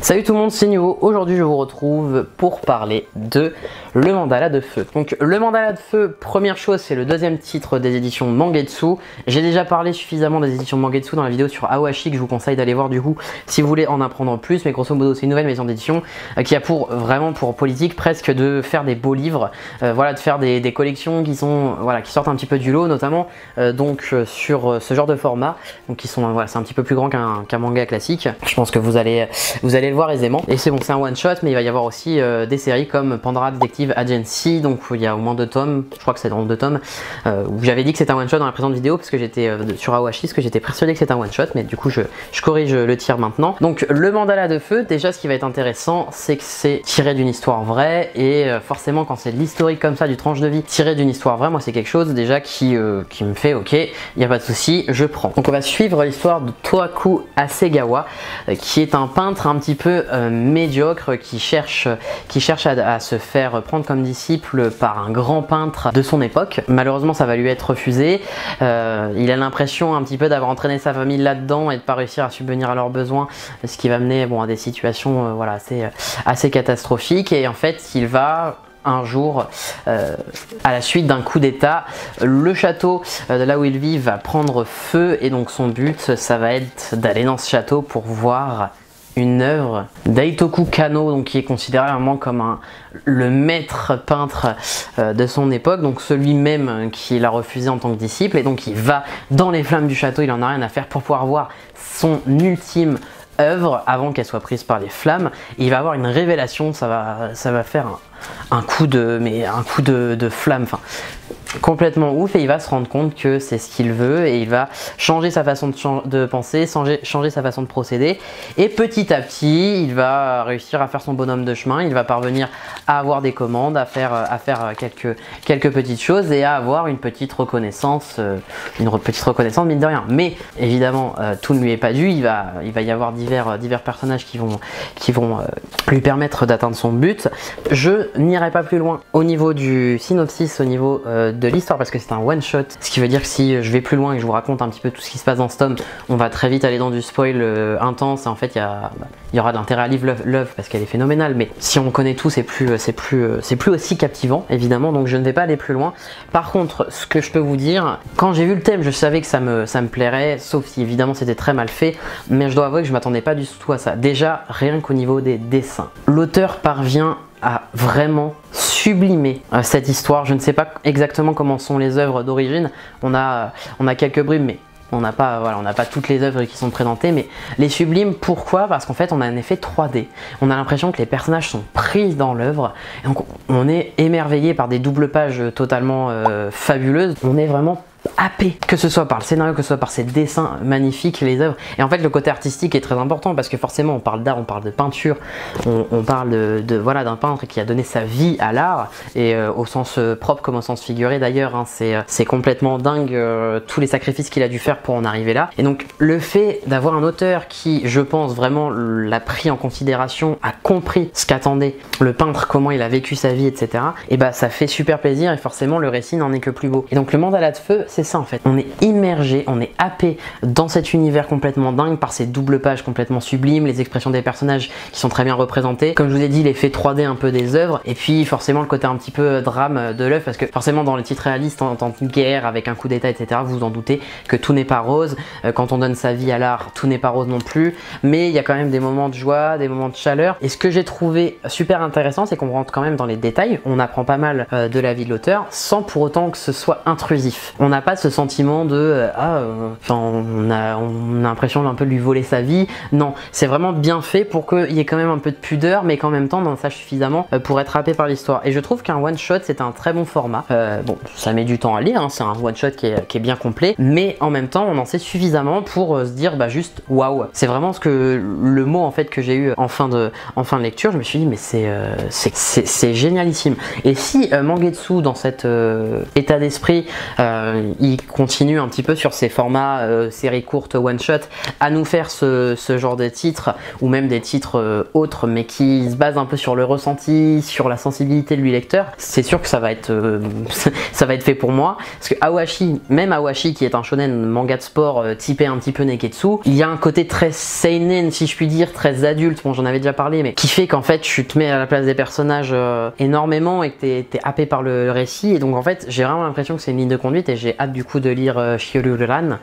Salut tout le monde, c'est Nuo. Aujourd'hui je vous retrouve pour parler de Le Mandala de Feu. Donc Le Mandala de Feu, première chose, c'est le deuxième titre des éditions Mangetsu. J'ai déjà parlé suffisamment des éditions Mangetsu dans la vidéo sur Awashi que je vous conseille d'aller voir du coup si vous voulez en apprendre plus. Mais grosso modo c'est une nouvelle maison d'édition qui a vraiment pour politique presque de faire des beaux livres, voilà, de faire des collections qui sont qui sortent un petit peu du lot, notamment sur ce genre de format, donc qui sont c'est un petit peu plus grand qu'un manga classique. Je pense que vous allez le voir aisément. Et c'est bon, c'est un one shot, mais il va y avoir aussi des séries comme Pandora Detective Agency, donc il y a au moins 2 tomes, je crois que c'est dans 2 tomes, où j'avais dit que c'était un one shot dans la présente vidéo parce que j'étais sur Awashi, parce que j'étais persuadé que c'était un one shot, mais du coup je corrige le tir maintenant. Donc Le Mandala de Feu, déjà ce qui va être intéressant, c'est que c'est tiré d'une histoire vraie, et forcément quand c'est de l'historique comme ça, du tranche de vie tiré d'une histoire vraie, moi c'est quelque chose déjà qui me fait ok, il n'y a pas de souci, je prends. Donc on va suivre l'histoire de Toaku Hasegawa, qui est un peintre un petit peu médiocre qui cherche à se faire prendre comme disciple par un grand peintre de son époque. Malheureusement ça va lui être refusé. Il a l'impression un petit peu d'avoir entraîné sa famille là-dedans et de pas réussir à subvenir à leurs besoins, ce qui va mener à des situations assez catastrophiques. Et en fait il va un jour, à la suite d'un coup d'état, le château de là où il vit va prendre feu, et donc son but ça va être d'aller dans ce château pour voir une œuvre d'Aitoku Kanno, donc qui est considéré vraiment comme le maître peintre de son époque, donc celui même qui l'a refusé en tant que disciple. Et donc il va dans les flammes du château, il en a rien à faire pour pouvoir voir son ultime œuvre avant qu'elle soit prise par les flammes. Et il va avoir une révélation, ça va faire un coup de flamme, enfin complètement ouf, et il va se rendre compte que c'est ce qu'il veut, et il va changer sa façon de penser, changer sa façon de procéder, et petit à petit il va réussir à faire son bonhomme de chemin. Il va parvenir à avoir des commandes, à faire quelques petites choses, et à avoir une petite reconnaissance mine de rien. Mais évidemment tout ne lui est pas dû. Il va y avoir divers personnages qui vont lui permettre d'atteindre son but. Je n'irai pas plus loin au niveau du synopsis, au niveau de l'histoire, parce que c'est un one shot, ce qui veut dire que si je vais plus loin et que je vous raconte un petit peu tout ce qui se passe dans ce tome, on va très vite aller dans du spoil intense, et en fait il y aura de l'intérêt à lire l'œuvre parce qu'elle est phénoménale, mais si on connaît tout, c'est plus aussi captivant évidemment, donc je ne vais pas aller plus loin. Par contre, ce que je peux vous dire, quand j'ai vu le thème, je savais que ça me plairait, sauf si évidemment c'était très mal fait, mais je dois avouer que je m'attendais pas du tout à ça. Déjà rien qu'au niveau des dessins, l'auteur parvient à vraiment sublimer cette histoire. Je ne sais pas exactement comment sont les œuvres d'origine, on a quelques bribes, mais on n'a pas toutes les œuvres qui sont présentées, mais les sublimes. Pourquoi? Parce qu'en fait on a un effet 3D, on a l'impression que les personnages sont pris dans l'œuvre, et on est émerveillé par des doubles pages totalement fabuleuses. On est vraiment happé, que ce soit par le scénario, que ce soit par ses dessins magnifiques, les œuvres. Et en fait le côté artistique est très important, parce que forcément on parle d'art, on parle de peinture, on parle d'un peintre qui a donné sa vie à l'art, et au sens propre comme au sens figuré d'ailleurs, hein, c'est complètement dingue tous les sacrifices qu'il a dû faire pour en arriver là. Et donc le fait d'avoir un auteur qui, je pense vraiment, l'a pris en considération, a compris ce qu'attendait le peintre, comment il a vécu sa vie, etc., et bah ça fait super plaisir, et forcément le récit n'en est que plus beau. Et donc Le Mandala de Feu, c'est ça en fait, on est immergé, on est happé dans cet univers complètement dingue par ces doubles pages complètement sublimes, les expressions des personnages qui sont très bien représentées, comme je vous ai dit, l'effet 3D un peu des œuvres, et puis forcément le côté un petit peu drame de l'œuvre, parce que forcément dans les titres réalistes, en temps de guerre avec un coup d'état, etc., vous vous en doutez que tout n'est pas rose. Quand on donne sa vie à l'art, tout n'est pas rose non plus, mais il y a quand même des moments de joie, des moments de chaleur. Et ce que j'ai trouvé super intéressant, c'est qu'on rentre quand même dans les détails, on apprend pas mal de la vie de l'auteur sans pour autant que ce soit intrusif. On n'a pas ce sentiment de on a l'impression d'un peu de lui voler sa vie. Non, c'est vraiment bien fait pour qu'il y ait quand même un peu de pudeur, mais qu'en même temps on en sache suffisamment pour être happé par l'histoire. Et je trouve qu'un one shot c'est un très bon format. Bon, ça met du temps à lire, hein, c'est un one shot qui est bien complet, mais en même temps on en sait suffisamment pour se dire juste waouh. C'est vraiment le mot en fait que j'ai eu en fin de lecture. Je me suis dit mais c'est génialissime. Et si Mangetsu, dans cet état d'esprit, il continue un petit peu sur ces formats séries courtes one shot à nous faire ce genre de titres ou même des titres autres mais qui se basent un peu sur le ressenti, sur la sensibilité de lui lecteur. C'est sûr que ça va être ça va être fait pour moi parce que Awashi, même Awashi qui est un shonen manga de sport typé un petit peu Neketsu, il y a un côté très seinen si je puis dire, très adulte, bon j'en avais déjà parlé, mais qui fait qu'en fait tu te mets à la place des personnages énormément et que t'es happé par le récit, et donc en fait j'ai vraiment l'impression que c'est une ligne de conduite et j'ai hâte du coup de lire Shioruran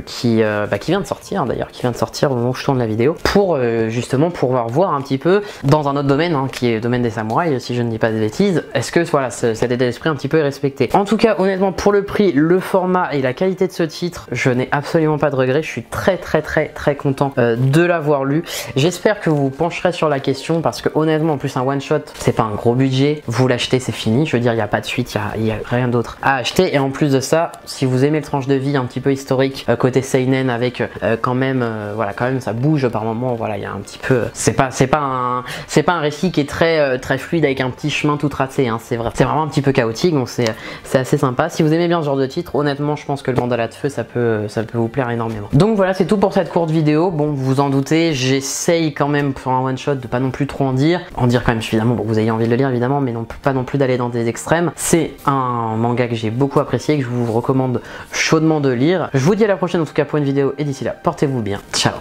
qui vient de sortir d'ailleurs, qui vient de sortir au moment où je tourne la vidéo, pour justement pouvoir voir un petit peu dans un autre domaine qui est le domaine des samouraïs si je ne dis pas de bêtises, est-ce que voilà cet état d'esprit un petit peu est respecté. En tout cas honnêtement pour le prix, le format et la qualité de ce titre, je n'ai absolument pas de regrets, je suis très content de l'avoir lu. J'espère que vous vous pencherez sur la question parce que honnêtement en plus un one shot c'est pas un gros budget, vous l'achetez c'est fini, je veux dire il n'y a pas de suite, il y a rien d'autre à acheter, et en plus de ça si vous aimez le tranche de vie un petit peu historique côté seinen avec quand même voilà, quand même ça bouge par moment, voilà, il y a un petit peu, c'est pas un récit qui est très fluide avec un petit chemin tout tracé, hein. C'est vraiment un petit peu chaotique, donc c'est assez sympa. Si vous aimez bien ce genre de titre, honnêtement je pense que le mandala de feu ça peut vous plaire énormément. Donc voilà, c'est tout pour cette courte vidéo. Bon, vous vous en doutez, j'essaye quand même pour un one shot de pas non plus trop en dire quand même suffisamment pour que vous ayez envie de le lire évidemment, mais pas non plus d'aller dans des extrêmes. C'est un manga que j'ai beaucoup apprécié, que je vous recommande chaudement de lire. Je vous dis à la prochaine en tout cas pour une vidéo, et d'ici là portez-vous bien, ciao.